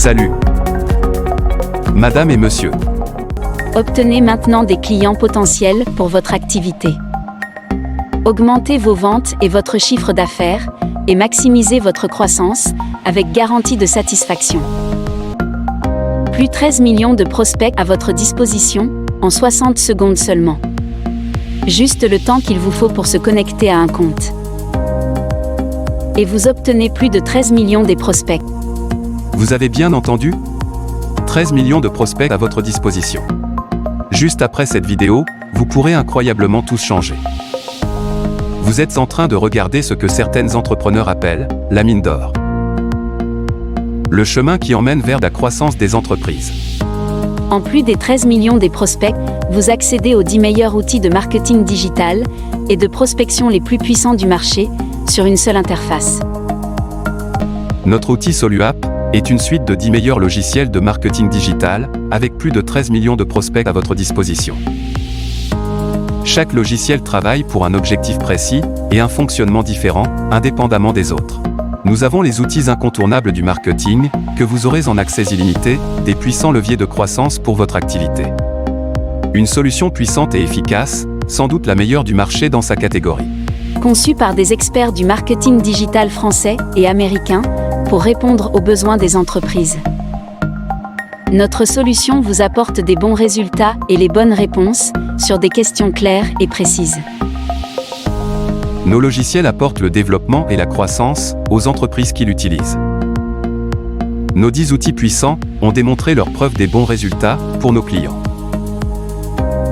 Salut. Madame et monsieur. Obtenez maintenant des clients potentiels pour votre activité. Augmentez vos ventes et votre chiffre d'affaires et maximisez votre croissance avec garantie de satisfaction. Plus 13 millions de prospects à votre disposition en 60 secondes seulement. Juste le temps qu'il vous faut pour se connecter à un compte. Et vous obtenez plus de 13 millions des prospects. Vous avez bien entendu ? 13 millions de prospects à votre disposition. Juste après cette vidéo, vous pourrez incroyablement tous changer. Vous êtes en train de regarder ce que certains entrepreneurs appellent la mine d'or. Le chemin qui emmène vers la croissance des entreprises. En plus des 13 millions des prospects, vous accédez aux 10 meilleurs outils de marketing digital et de prospection les plus puissants du marché sur une seule interface. Notre outil SoluApp est une suite de 10 meilleurs logiciels de marketing digital avec plus de 13 millions de prospects à votre disposition. Chaque logiciel travaille pour un objectif précis et un fonctionnement différent, indépendamment des autres. Nous avons les outils incontournables du marketing, que vous aurez en accès illimité, des puissants leviers de croissance pour votre activité. Une solution puissante et efficace, sans doute la meilleure du marché dans sa catégorie. Conçue par des experts du marketing digital français et américain, pour répondre aux besoins des entreprises. Notre solution vous apporte des bons résultats et les bonnes réponses sur des questions claires et précises. Nos logiciels apportent le développement et la croissance aux entreprises qui l'utilisent. Nos 10 outils puissants ont démontré leur preuve des bons résultats pour nos clients.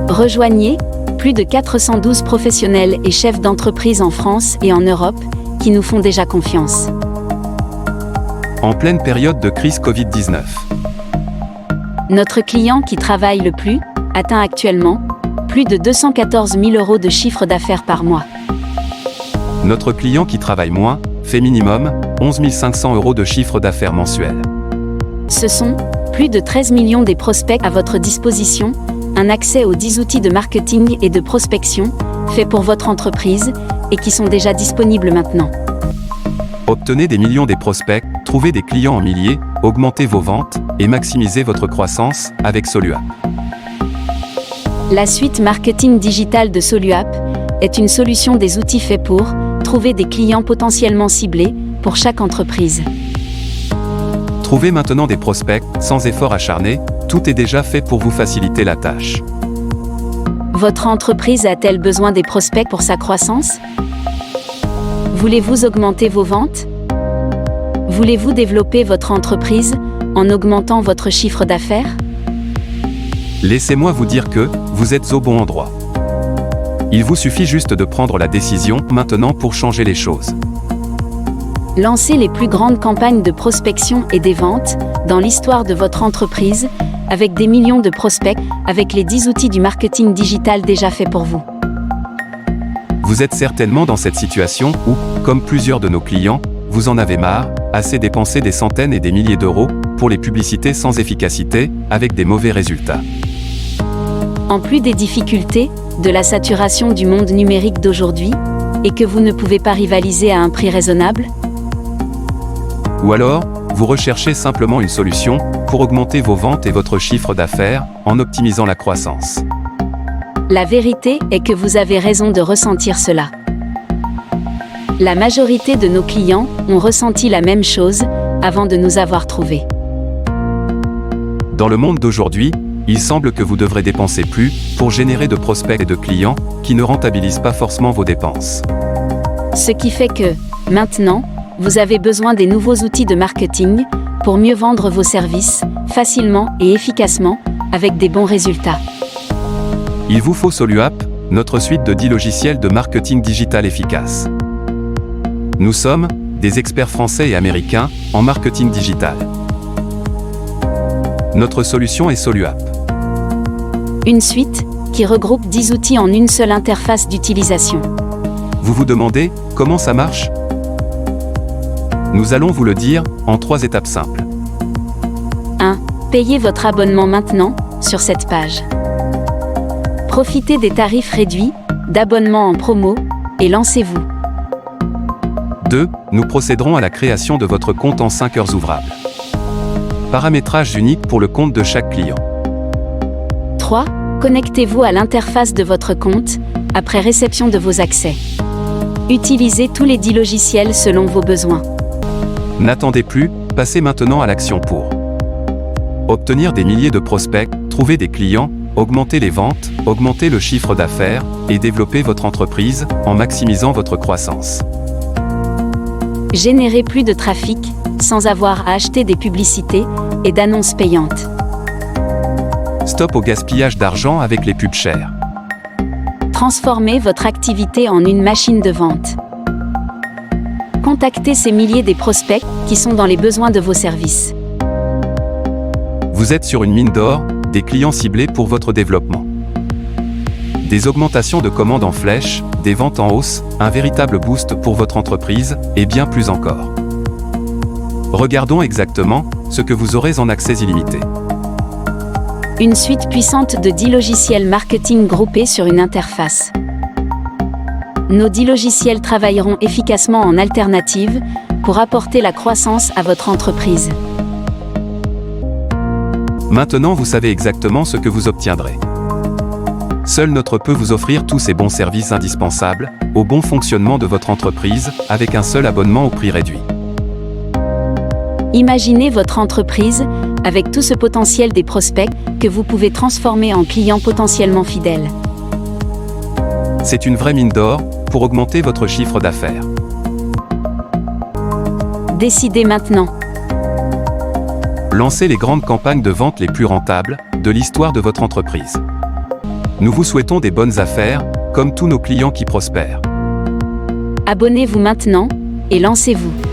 Rejoignez plus de 412 professionnels et chefs d'entreprise en France et en Europe qui nous font déjà confiance. En pleine période de crise Covid-19. Notre client qui travaille le plus atteint actuellement plus de 214 000 € de chiffre d'affaires par mois. Notre client qui travaille moins fait minimum 11 500 € de chiffre d'affaires mensuel. Ce sont plus de 13 millions des prospects à votre disposition, un accès aux 10 outils de marketing et de prospection faits pour votre entreprise et qui sont déjà disponibles maintenant. Obtenez des millions des prospects, trouvez des clients en milliers, augmentez vos ventes et maximisez votre croissance avec SoluApp. La suite marketing digital de SoluApp est une solution des outils faits pour trouver des clients potentiellement ciblés pour chaque entreprise. Trouvez maintenant des prospects sans effort acharné, tout est déjà fait pour vous faciliter la tâche. Votre entreprise a-t-elle besoin des prospects pour sa croissance ? Voulez-vous augmenter vos ventes ? Voulez-vous développer votre entreprise en augmentant votre chiffre d'affaires ? Laissez-moi vous dire que vous êtes au bon endroit. Il vous suffit juste de prendre la décision maintenant pour changer les choses. Lancez les plus grandes campagnes de prospection et des ventes dans l'histoire de votre entreprise avec des millions de prospects avec les 10 outils du marketing digital déjà faits pour vous. Vous êtes certainement dans cette situation où, comme plusieurs de nos clients, vous en avez marre, assez dépensé des centaines et des milliers d'euros pour les publicités sans efficacité, avec des mauvais résultats. En plus des difficultés, de la saturation du monde numérique d'aujourd'hui, et que vous ne pouvez pas rivaliser à un prix raisonnable ? Ou alors, vous recherchez simplement une solution pour augmenter vos ventes et votre chiffre d'affaires en optimisant la croissance. La vérité est que vous avez raison de ressentir cela. La majorité de nos clients ont ressenti la même chose avant de nous avoir trouvés. Dans le monde d'aujourd'hui, il semble que vous devrez dépenser plus pour générer de prospects et de clients qui ne rentabilisent pas forcément vos dépenses. Ce qui fait que, maintenant, vous avez besoin des nouveaux outils de marketing pour mieux vendre vos services, facilement et efficacement, avec des bons résultats. Il vous faut SoluApp, notre suite de 10 logiciels de marketing digital efficaces. Nous sommes des experts français et américains en marketing digital. Notre solution est SoluApp. Une suite qui regroupe 10 outils en une seule interface d'utilisation. Vous vous demandez comment ça marche ? Nous allons vous le dire en 3 étapes simples. 1. Payez votre abonnement maintenant sur cette page. Profitez des tarifs réduits, d'abonnements en promo, et lancez-vous. 2. Nous procéderons à la création de votre compte en 5 heures ouvrables. Paramétrage unique pour le compte de chaque client. 3. Connectez-vous à l'interface de votre compte, après réception de vos accès. Utilisez tous les 10 logiciels selon vos besoins. N'attendez plus, passez maintenant à l'action pour obtenir des milliers de prospects, trouver des clients, augmenter les ventes, augmenter le chiffre d'affaires et développer votre entreprise en maximisant votre croissance. Générez plus de trafic, sans avoir à acheter des publicités et d'annonces payantes. Stop au gaspillage d'argent avec les pubs chères. Transformez votre activité en une machine de vente. Contactez ces milliers des prospects qui sont dans les besoins de vos services. Vous êtes sur une mine d'or, des clients ciblés pour votre développement. Des augmentations de commandes en flèche, des ventes en hausse, un véritable boost pour votre entreprise, et bien plus encore. Regardons exactement ce que vous aurez en accès illimité. Une suite puissante de 10 logiciels marketing groupés sur une interface. Nos 10 logiciels travailleront efficacement en alternative pour apporter la croissance à votre entreprise. Maintenant vous savez exactement ce que vous obtiendrez. Seul notre peut vous offrir tous ces bons services indispensables au bon fonctionnement de votre entreprise avec un seul abonnement au prix réduit. Imaginez votre entreprise avec tout ce potentiel des prospects que vous pouvez transformer en clients potentiellement fidèles. C'est une vraie mine d'or pour augmenter votre chiffre d'affaires. Décidez maintenant. Lancez les grandes campagnes de vente les plus rentables de l'histoire de votre entreprise. Nous vous souhaitons des bonnes affaires, comme tous nos clients qui prospèrent. Abonnez-vous maintenant et lancez-vous.